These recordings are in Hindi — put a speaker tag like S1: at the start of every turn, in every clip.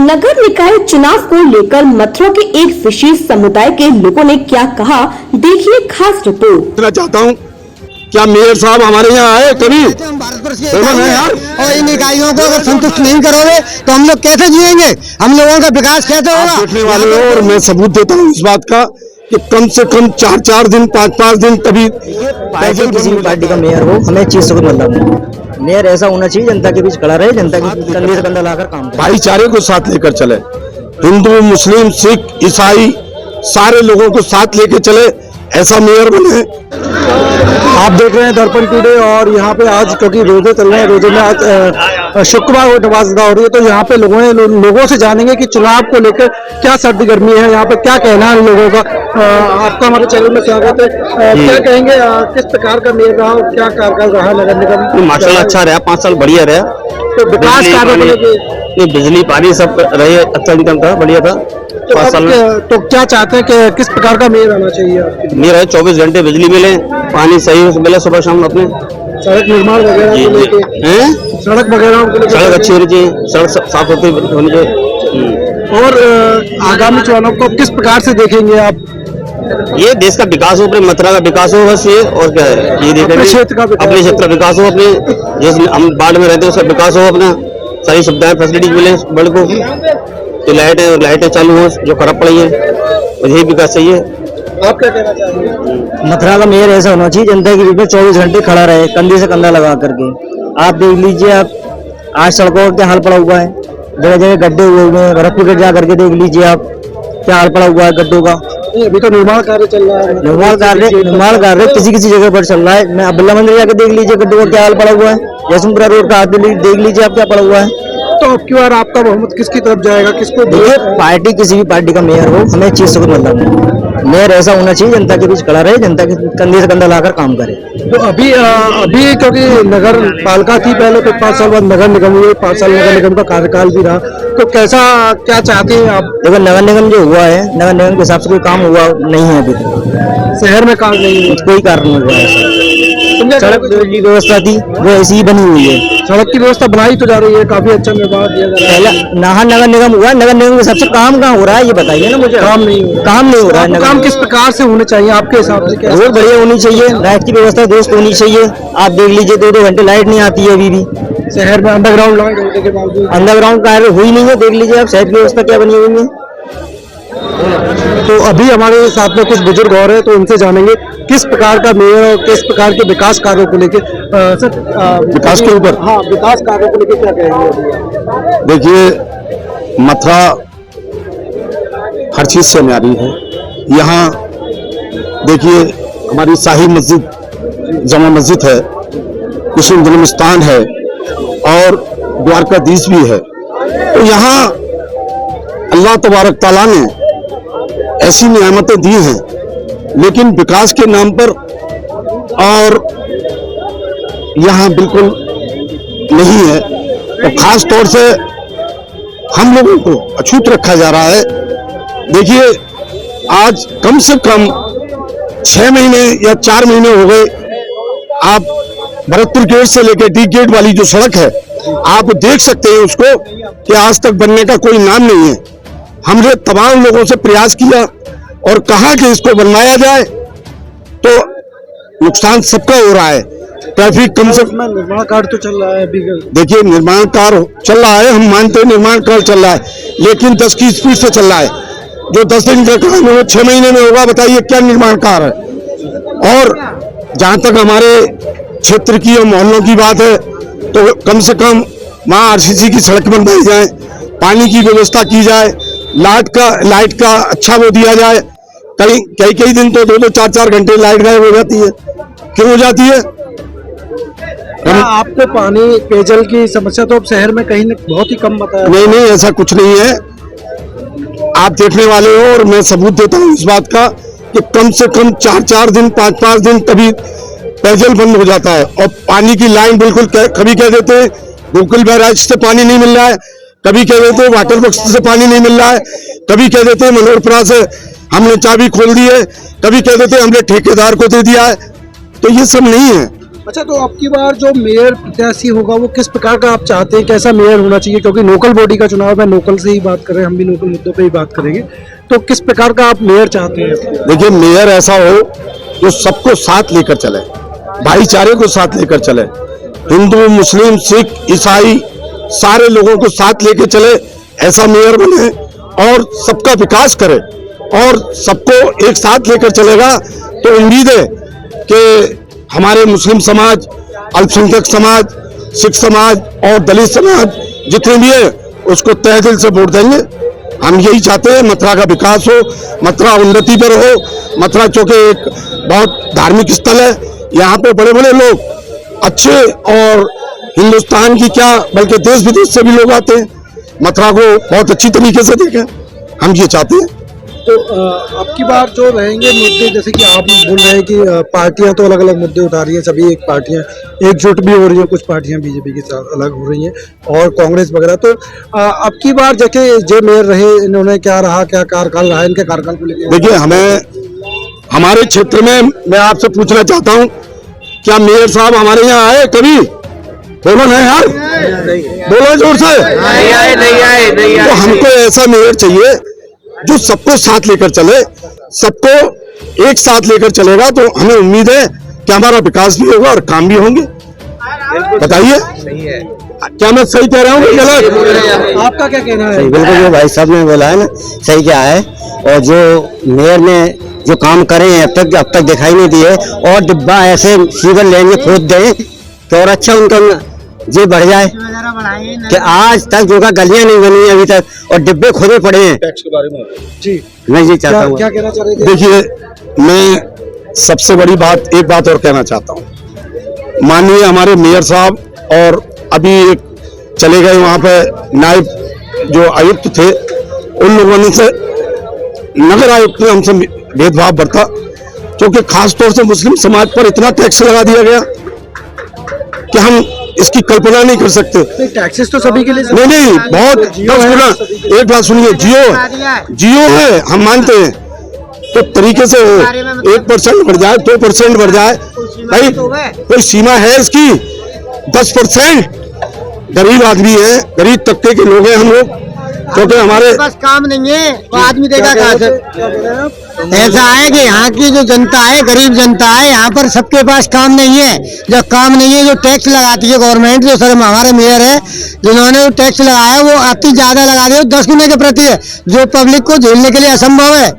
S1: नगर निकाय चुनाव को लेकर मथुरा के एक विशेष समुदाय के लोगों ने क्या कहा, देखिए खास रिपोर्ट।
S2: मैं चाहता हूँ क्या मेयर साहब हमारे यहाँ आए कभी?
S3: हम भारतवर्ष के यार और इन इकाइयों को अगर संतुष्ट नहीं करोगे तो हम लोग कैसे जिएंगे, हम लोगों का विकास कैसे होगा?
S2: देखने वाले हो और मैं सबूत देता हूँ इस बात का कि कम से कम 4-4 दिन 5-5 दिन कभी
S4: पार्टी किसी भी पार्टी का मेयर हो, हमें चीज से कोई मतलब नहीं। मेयर ऐसा होना चाहिए जनता के बीच खड़ा रहे, जनता के कंधे से कंधा लाकर काम करे।
S2: भाईचारे को साथ लेकर चले, हिंदू मुस्लिम सिख ईसाई सारे लोगों को साथ लेके चले, ऐसा मेयर बने।
S3: आप देख रहे हैं दर्पण टुडे और यहाँ पे आज क्योंकि रोजे चल रहे हैं, रोजे में आज शुक्रवार को नमाज अदा हो रही है, तो यहाँ पे लोगों से जानेंगे कि चुनाव को लेकर क्या सर्दी गर्मी है, यहाँ पे क्या कहना है लोगों का। आपका हमारे चैनल में स्वागत है। क्या कहेंगे, किस प्रकार का मेयर रहा और क्या कार्यकाल रहा नगर निगम?
S4: माशाल्लाह अच्छा रहा, 5 साल बढ़िया रहा।
S3: तो विकास कार्य को लेकर
S4: बिजली पानी सब रहे, अच्छा निकम था, बढ़िया था। 5 साल में
S3: तो क्या चाहते हैं कि किस प्रकार का मेयर आना चाहिए?
S4: मेरा है 24 घंटे बिजली मिले, पानी सही मिले सुबह शाम अपने।
S3: सड़क निर्माण वगैरह को लेकर, सड़क वगैरह को लेकर
S4: सड़क अच्छी होनी चाहिए, सड़क साफ होती होनी चाहिए।
S3: और आगामी चुनाव को किस प्रकार से देखेंगे आप?
S4: ये देश का विकास हो, अपने मथुरा का विकास हो, बस ये और क्या है। ये देखेंगे
S3: अपने क्षेत्र का
S4: विकास हो, अपने जिस हम बाढ़ में रहते हैं उसका विकास हो, अपना सारी सुविधाएं फैसिलिटीज मिले बड़ को, तो लाइटें चालू हो जो खराब पड़ी है, यही विकास चाहिए।
S3: आप क्या कहना चाहेंगे?
S4: मथुरा का मेयर ऐसा होना चाहिए जनता के बीच में 24 घंटे खड़ा रहे, कंधे से कंधा लगा करके। आप देख लीजिए, आप आज सड़कों का क्या हाल पड़ा हुआ है, जगह जगह गड्ढे हुए हैं। भरतपुर के जा करके देख लीजिए आप क्या हाल पड़ा हुआ है गड्ढों का।
S3: अभी तो निर्माण कार्य चल रहा है,
S4: निर्माण कार्य किसी किसी जगह पर चल रहा है। मैं अब्दुल्ला मंदिर जाकर देख लीजिए गड्ढों का क्या हाल पड़ा हुआ है। जयसिंहपुरा रोड का हाथ देख लीजिए आप क्या पड़ा हुआ है।
S3: तो अब की बार आपका बहुमत किसकी तरफ जाएगा, किसको?
S4: देखिए पार्टी किसी भी पार्टी का मेयर हो, हमें चीज से कोई मतलब नहीं। मेयर ऐसा होना चाहिए जनता के बीच खड़ा रहे, जनता के कंधे से कंधा लाकर काम करे।
S3: तो अभी क्योंकि नगर पालिका थी पहले, तो 5 साल बाद नगर निगम हुए, 5 साल नगर निगम का कार्यकाल भी रहा, तो कैसा क्या चाहते हैं आप?
S4: देखो नगर निगम जो हुआ है, नगर निगम के हिसाब से कोई काम हुआ नहीं है अभी तक।
S3: शहर में काम नहीं है,
S4: कोई कारण नहीं हुआ है। सड़क की व्यवस्था थी वो ऐसी ही बनी हुई है।
S3: सड़क की व्यवस्था बनाई तो जा रही है, काफी अच्छा निर्माण किया जा रहा है।
S4: पहला नगर निगम हुआ, नगर निगम के हिसाब से काम कहाँ हो रहा है ये बताइए ना मुझे। काम नहीं हो रहा है।
S3: काम किस प्रकार से होने चाहिए आपके हिसाब से?
S4: रोड बढ़िया होनी चाहिए, लाइट की व्यवस्था दुरुस्त होनी चाहिए। आप देख लीजिए 2-2 घंटे लाइट नहीं आती है अभी भी
S3: शहर में। अंडरग्राउंड लाइट होने के बावजूद
S4: अंडरग्राउंड कार्य हुई नहीं है। देख लीजिए आप शहर की व्यवस्था क्या बनी हुई है।
S3: तो अभी हमारे साथ में कुछ बुजुर्ग और हैं, तो उनसे जानेंगे किस प्रकार का मेयर और किस प्रकार के विकास कार्यों को लेकर। सर
S2: विकास के ऊपर,
S3: हाँ, विकास कार्यों को लेकर क्या कहेंगे?
S2: देखिए मथुरा हर चीज से न्यारी है। यहाँ देखिए हमारी शाही मस्जिद जमा मस्जिद है, कृष्ण जन्म स्थान है और द्वारकाधीश भी है। तो यहाँ अल्लाह तबारक ताला ने ऐसी नियामतें दी हैं, लेकिन विकास के नाम पर और यहाँ बिल्कुल नहीं है। तो खास तौर से हम लोगों को अछूत रखा जा रहा है। देखिए आज कम से कम 6 महीने या 4 महीने हो गए, आप भरतपुर गेट से लेकर डी गेट वाली जो सड़क है आप देख सकते हैं उसको कि आज तक बनने का कोई नाम नहीं है। हमने तमाम लोगों से प्रयास किया और कहा कि इसको बनवाया जाए, तो नुकसान सबका हो रहा है। ट्रैफिक कम से कम
S3: निर्माण कार्य तो चल रहा है अभी।
S2: देखिए निर्माण कार्य चल रहा है, हम मानते हैं निर्माण कार्य चल रहा है, लेकिन 10 की स्पीड से चल रहा है। जो 10 दिन का काम है वो 6 महीने में होगा, बताइए क्या निर्माण कार्य है। और जहां तक हमारे क्षेत्र की और मोहल्लों की बात है, तो कम से कम वहां आरसीसी की सड़क बनवाई जाए, पानी की व्यवस्था की जाए, लाइट का अच्छा वो दिया जाए। कई दिन तो 2-2 4-4 घंटे लाइट गायब हो जाती है। क्यों हो जाती है?
S3: आपको पानी पेयजल की समस्या तो अब शहर में कहीं बहुत ही कम बताया।
S2: नहीं, ऐसा कुछ नहीं है। आप देखने वाले हो और मैं सबूत देता हूँ इस बात का कि कम से कम 4-4 दिन 5-5 दिन कभी पेयजल बंद हो जाता है। और पानी की लाइन बिल्कुल, कभी कह देते हैं भूखल बैराज से पानी नहीं मिल रहा है, कभी कह देते हैं वाटर वर्क्स से पानी नहीं मिल रहा है, कभी कह देते हैं मनोहरपुरा से हमने चाबी खोल दी है, कभी कह देते हैं हमने ठेकेदार को दे दिया है। तो ये सब नहीं है।
S3: अच्छा, तो आपकी बार जो मेयर प्रत्याशी होगा वो किस प्रकार का आप चाहते हैं, कैसा मेयर होना चाहिए? क्योंकि लोकल बॉडी का चुनाव है, लोकल से ही बात करें, हम भी लोकल मुद्दों पे ही बात करेंगे। तो किस प्रकार का आप मेयर चाहते हैं?
S2: देखिए, मेयर ऐसा हो जो सबको साथ लेकर चले, भाईचारे को साथ लेकर चले, हिंदू मुस्लिम सिख ईसाई सारे लोगों को साथ लेकर चले, ऐसा मेयर बने और सबका विकास करे और सबको एक साथ लेकर चलेगा। तो उम्मीद है कि हमारे मुस्लिम समाज, अल्पसंख्यक समाज, सिख समाज और दलित समाज जितने भी है उसको तहे दिल से वोट देंगे। हम यही चाहते हैं मथुरा का विकास हो, मथुरा उन्नति पर हो। मथुरा चूंकि एक बहुत धार्मिक स्थल है, यहाँ पे बड़े बड़े लोग अच्छे और हिंदुस्तान की क्या बल्कि देश विदेश से भी लोग आते हैं, मथुरा को बहुत अच्छी तरीके से देखें, हम ये चाहते हैं।
S3: तो आपकी बार जो रहेंगे मुद्दे, जैसे कि आप बोल रहे हैं कि पार्टियां तो अलग अलग मुद्दे उठा रही हैं, सभी एक पार्टियां एकजुट भी हो रही हैं, कुछ पार्टियां बीजेपी के साथ अलग हो रही हैं और कांग्रेस वगैरह। तो आपकी बार जैसे जो मेयर रहे, इन्होंने क्या रहा, क्या कार्यकाल रहा, इनके कार्यकाल को लेकर?
S2: देखिए, हमें हमारे क्षेत्र में मैं आपसे पूछना चाहता हूँ, क्या मेयर साहब हमारे यहाँ आए कभी? बोलो ना यार, बोलो जोर से। नहीं आए। तो हमको ऐसा मेयर चाहिए जो सबको साथ लेकर चले, सबको एक साथ लेकर चलेगा तो हमें उम्मीद है कि हमारा विकास भी होगा और काम भी होंगे। बताइए, क्या मैं सही कह रहा हूँ कि गलत?
S3: आपका क्या कहना है?
S4: बिल्कुल जो भाई साहब ने बोला है ना, सही क्या है। और जो मेयर ने जो काम करे हैं अब तक दिखाई नहीं दिए, और डिब्बा ऐसे सीवर लेंगे खोद दें तो और अच्छा उनका जी बढ़ जाए कि आज तक जो का गलियां नहीं बनी अभी तक और डिब्बे खोदे पड़े हैं।
S2: टैक्स के बारे में
S3: जी
S2: मैं ये चाहता हूँ।
S3: क्या कहना चाह रहे थे?
S2: देखिए, मैं सबसे बड़ी बात एक बात और कहना चाहता हूँ। माननीय हमारे मेयर साहब और अभी एक चले गए वहाँ पे नायब जो आयुक्त थे, उन लोगों ने से नगर आयुक्त ने हमसे भेदभाव बरता, क्योंकि खास तौर से मुस्लिम समाज पर इतना टैक्स लगा दिया गया कि हम इसकी कल्पना नहीं कर सकते।
S3: टैक्सेस तो सभी के लिए
S2: नहीं, बहुत 10 गुना। एक बात सुनिए, जियो है, हम मानते हैं, तो तरीके से हो, 1% बढ़ जाए, 2% बढ़ जाए, भाई कोई सीमा है इसकी? 10% गरीब आदमी है, गरीब तबके के लोग हैं हम लोग, क्योंकि हमारे
S4: पास काम नहीं है तो आदमी देगा कहाँ से? ऐसा है कि यहाँ की जो जनता है, गरीब जनता है, यहाँ पर सबके पास काम नहीं है। जब काम नहीं है, जो टैक्स लगाती है गवर्नमेंट, जो सर हमारे मेयर है जिन्होंने टैक्स लगाया वो अति ज्यादा लगा रहे हो, 10 गुने के प्रति है, जो पब्लिक को झेलने के लिए असंभव है।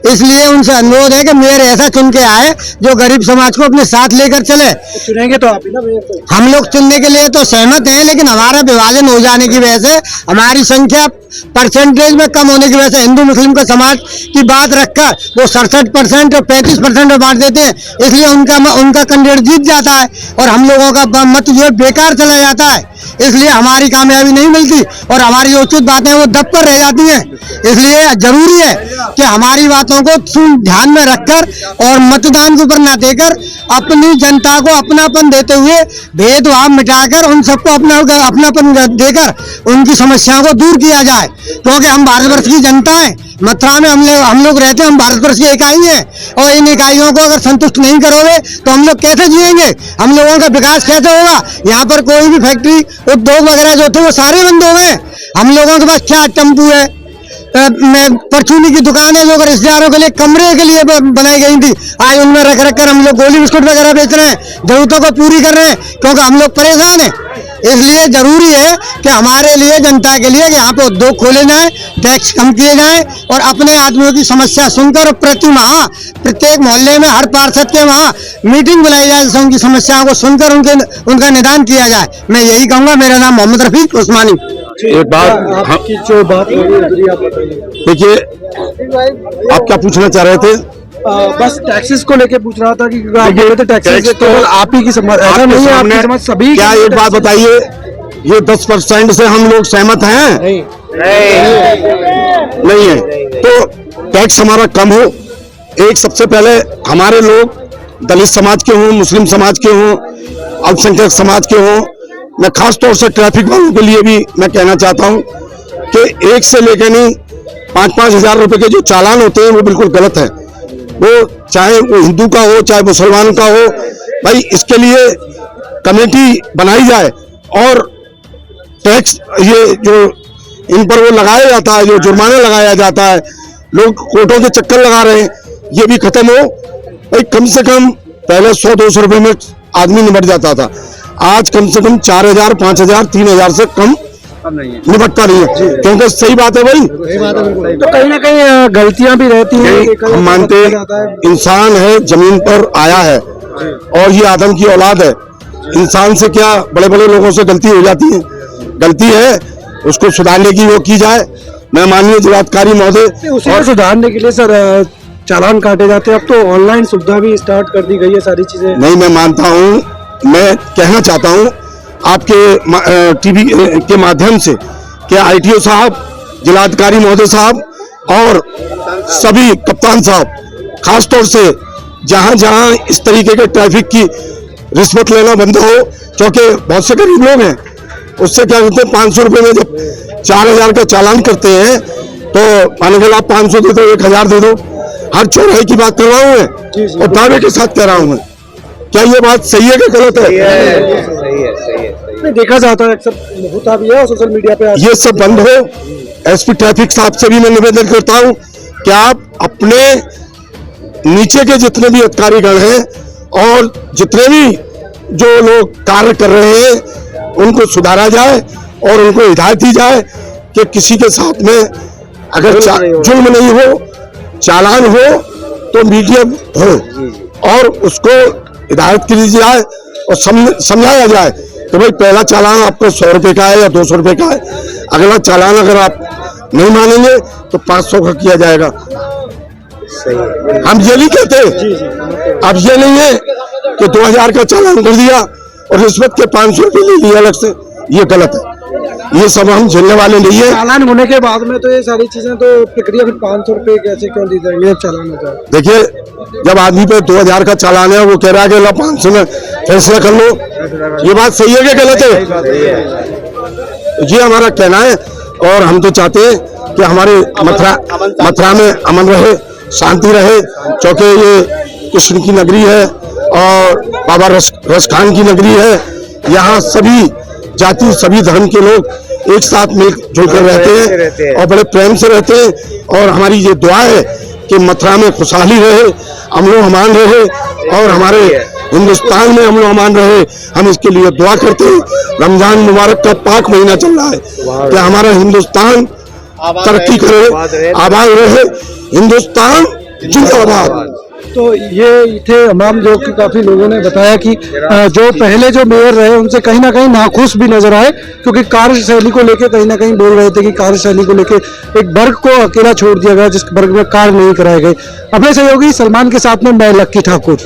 S4: इसलिए उनसे अनुरोध है कि मेयर ऐसा चुन के आए जो गरीब समाज को अपने साथ लेकर चले।
S3: चुनेंगे तो आप ही ना मेयर को?
S4: हम लोग चुनने के लिए तो सहमत हैं, लेकिन हमारा विभाजन हो जाने की वजह से, हमारी संख्या परसेंटेज में कम होने की वजह से, हिंदू मुस्लिम का समाज की बात रखकर वो 67% और 35% में बांट देते हैं, इसलिए उनका कैंडिडेट जीत जाता है और हम लोगों का मत जो बेकार चला जाता है। इसलिए हमारी कामयाबी नहीं मिलती और हमारी जो उचित बातें वो दब पर रह जाती हैं। इसलिए जरूरी है कि हमारी बातों को ध्यान में रखकर और मतदान के ऊपर न देकर अपनी जनता को अपनापन देते हुए भेदभाव मिटाकर उन सबको अपनापन देकर उनकी समस्याओं को दूर किया जाए, क्योंकि हम भारतवर्ष की जनता है। मथुरा में हम लोग रहते हैं, हम भारतवर्ष की इकाई हैं और इन इकाइयों को अगर संतुष्ट नहीं करोगे तो हम लोग कैसे जिएंगे? हम लोगों का विकास कैसे होगा? यहाँ पर कोई भी फैक्ट्री उद्योग वगैरह जो थे वो सारे बंद हो गए। हम लोगों के पास क्या टेम्पू है, परचूनी की दुकान है जो रिश्तेदारों के लिए कमरे के लिए बनाई गई थी, आज उनमें रख कर हम लोग गोली बिस्कुट वगैरह बेच रहे हैं, जरूरतों को पूरी कर रहे हैं, क्योंकि हम लोग परेशान हैं। इसलिए जरूरी है कि हमारे लिए, जनता के लिए, यहाँ पे उद्योग खोले जाएं, टैक्स कम किए जाएं और अपने आदमियों की समस्या सुनकर प्रति माह प्रत्येक मोहल्ले में हर पार्षद के वहाँ मीटिंग बुलाई जाए, जिससे उनकी समस्याओं को सुनकर उनका निदान किया जाए। मैं यही कहूँगा। मेरा नाम मोहम्मद रफीक उस्मानी।
S2: एक बात,
S3: आपकी जो बात हो रही है आप बताइए।
S2: देखिए, आप क्या पूछना चाह रहे थे?
S3: बस टैक्सेस को लेके पूछ रहा था कि आप बोले थे टैक्सेस तो आप ही की समझ, ऐसा नहीं है आपकी समझ सभी।
S2: क्या एक बात बताइए, ये 10% से हम लोग सहमत हैं? नहीं है। तो टैक्स हमारा कम हो। एक सबसे पहले हमारे लोग दलित समाज के हों, मुस्लिम समाज के हों, अल्पसंख्यक समाज के हों, मैं खास तौर से ट्रैफिक वालों के लिए भी मैं कहना चाहता हूं कि 1 से लेकर नहीं 5-5 हजार रुपए के जो चालान होते हैं वो बिल्कुल गलत है। वो चाहे वो हिंदू का हो, चाहे मुसलमान का हो, भाई इसके लिए कमेटी बनाई जाए और टैक्स ये जो इन पर वो लगाया जाता है, जो जुर्माना लगाया जाता है, लोग कोर्टों के चक्कर लगा रहे हैं, ये भी खत्म हो। भाई कम से कम पहले 100-200 रुपए में आदमी निपट जाता था, आज कम से कम 4000, 5000, 3000 से कम निपटता नहीं है, क्योंकि सही बात है भाई।
S3: तो कहीं ना कहीं गलतियां भी रहती हैं।
S2: हम मानते हैं इंसान है, जमीन पर आया है और ये आदम की औलाद है, इंसान से क्या बड़े बड़े लोगों से गलती हो जाती है, गलती है उसको सुधारने की वो की जाए। मैं माननीय जिलाधिकारी महोदय
S3: और सुधारने के लिए सर चालान काटे जाते हैं, अब तो ऑनलाइन सुविधा भी स्टार्ट कर दी गई है सारी चीजें।
S2: नहीं, मैं मानता हूँ, मैं कहना चाहता हूँ आपके टीवी के माध्यम से कि आईटीओ साहब, जिलाधिकारी महोदय साहब और सभी कप्तान साहब, खासतौर से जहां जहां इस तरीके के ट्रैफिक की रिश्वत लेना बंद हो, क्योंकि बहुत से गरीब लोग हैं, उससे क्या करते हैं 500 रुपए में जब 4000 का चालान करते हैं तो माने के आप 500 दे दो, 1000 दे दो। हर चौराहे की बात कर रहा हूँ मैं और दावे के साथ कह रहा हूँ मैं। क्या ये बात सही है कि गलत है?
S3: नहीं, देखा जाता है अक्सर होता भी है सोशल मीडिया पे।
S2: ये सब बंद हो। एसपी ट्रैफिक साहब से भी मैं निवेदन करता हूँ कि आप अपने नीचे के जितने भी अधिकारीगण हैं और जितने भी जो लोग कार्य कर रहे हैं उनको सुधारा जाए और उनको हिदायत दी जाए कि किसी के साथ में अगर जुल्म नहीं हो, चालान हो तो मीडियम हो और उसको हिदायत की जाए और समझाया जाए कि भाई पहला चालान आपको 100 रुपए का है या 200 रुपए का है, अगला चालान अगर आप नहीं मानेंगे तो 500 का किया जाएगा। हम ये नहीं कहते, अब ये नहीं है कि 2000 का चालान कर दिया और रिश्वत के 500 रुपए ले लिए अलग से, ये गलत है। ये सब हम झेलने वाले नहीं है।
S3: चालान होने के बाद में तो ये सारी चीजें तो प्रक्रिया फिर 500 रुपए कैसे क्यों दी जाएंगे चालान हो जाए? देखिए,
S2: जब आदमी पे 2000 का चालान है, वो कह रहा है कि 500 में फैसला कर लो, ये बात सही है कि गलत है? ये हमारा कहना है और हम तो चाहते हैं कि हमारे मथुरा में अमन रहे, शांति रहे, क्योंकि ये कृष्ण की नगरी है और बाबा रसखान की नगरी है। यहाँ सभी जाति, सभी धर्म के लोग एक साथ मिलजुल कर रहते हैं और बड़े प्रेम से रहते हैं। और हमारी ये दुआ है कि मथुरा में खुशहाली रहे, अमन अमान रहे और हमारे हिंदुस्तान में अमन अमान रहे। हम इसके लिए दुआ करते हैं। रमजान मुबारक का पाक महीना चल रहा है कि हमारा हिंदुस्तान तरक्की करे, आबाद रहे, हिंदुस्तान जिंदाबाद।
S3: तो ये थे हमाम जो कि काफी लोगों ने बताया कि जो पहले जो मेयर रहे उनसे कहीं ना कहीं नाखुश भी नजर आए, क्योंकि कार्यशैली को लेकर कहीं ना कहीं बोल रहे थे कि कार्यशैली को लेकर एक वर्ग को अकेला छोड़ दिया गया जिस वर्ग में कार्य नहीं कराए गए। अपने सहयोगी सलमान के साथ में मैं लक्की ठाकुर।